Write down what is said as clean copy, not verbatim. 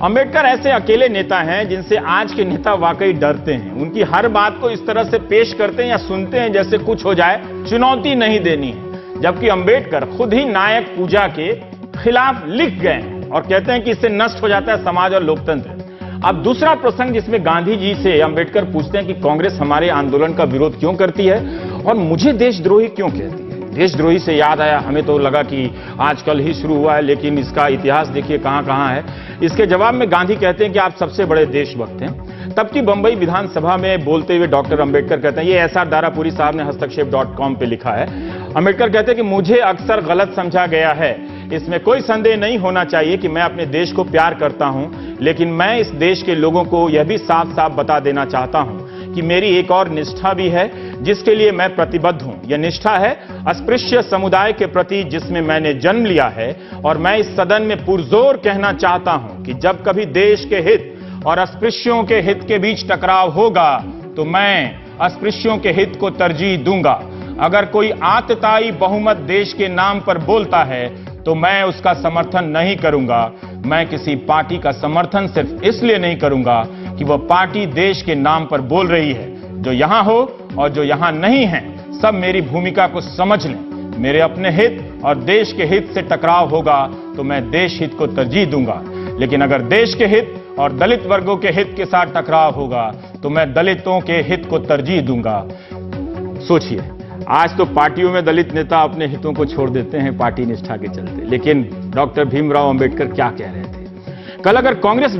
अंबेडकर ऐसे अकेले नेता हैं जिनसे आज के नेता वाकई डरते हैं। उनकी हर बात को इस तरह से पेश करते हैं या सुनते हैं जैसे कुछ हो जाए, चुनौती नहीं देनी है। जबकि अंबेडकर खुद ही नायक पूजा के खिलाफ लिख गए हैं और कहते हैं कि इससे नष्ट हो जाता है समाज और लोकतंत्र। अब दूसरा प्रसंग जिसमें गांधी जी से अंबेडकर पूछते हैं कि कांग्रेस हमारे आंदोलन का विरोध क्यों करती है और मुझे देशद्रोही क्यों कहती है। देशद्रोही से याद आया, हमें तो लगा कि आजकल ही शुरू हुआ है, लेकिन इसका इतिहास देखिए कहां है। इसके जवाब में गांधी कहते हैं कि आप सबसे बड़े देशभक्त हैं। तब की बंबई विधानसभा में बोलते हुए डॉक्टर अंबेडकर कहते हैं, ये एसआर दारापुरी साहब ने हस्तक्षेप.com पे लिखा है। अंबेडकर कहते हैं कि मुझे अक्सर गलत समझा गया है। इसमें कोई संदेह नहीं होना चाहिए कि मैं अपने देश को प्यार करता हूं, लेकिन मैं इस देश के लोगों को यह भी साफ साफ बता देना चाहता हूं कि मेरी एक और निष्ठा भी है जिसके लिए मैं प्रतिबद्ध हूं। यह निष्ठा है अस्पृश्य समुदाय के प्रति जिसमें मैंने जन्म लिया है, और मैं इस सदन में पुरजोर कहना चाहता हूं कि जब कभी देश के हित और अस्पृश्यों के हित के बीच टकराव होगा तो मैं अस्पृश्यों के हित को तरजीह दूंगा। अगर कोई आतताई बहुमत देश के नाम पर बोलता है तो मैं उसका समर्थन नहीं करूंगा। मैं किसी पार्टी का समर्थन सिर्फ इसलिए नहीं करूंगा कि वह पार्टी देश के नाम पर बोल रही है। जो यहां हो और जो यहां नहीं है, सब मेरी भूमिका को समझ लें। मेरे अपने हित और देश के हित से टकराव होगा तो मैं देश हित को तरजीह दूंगा, लेकिन अगर देश के हित और दलित वर्गों के हित के साथ टकराव होगा तो मैं दलितों के हित को तरजीह दूंगा। सोचिए, आज तो पार्टियों में दलित नेता अपने हितों को छोड़ देते हैं पार्टी निष्ठा के चलते, लेकिन डॉक्टर भीमराव अंबेडकर क्या कह रहे थे। कल अगर कांग्रेस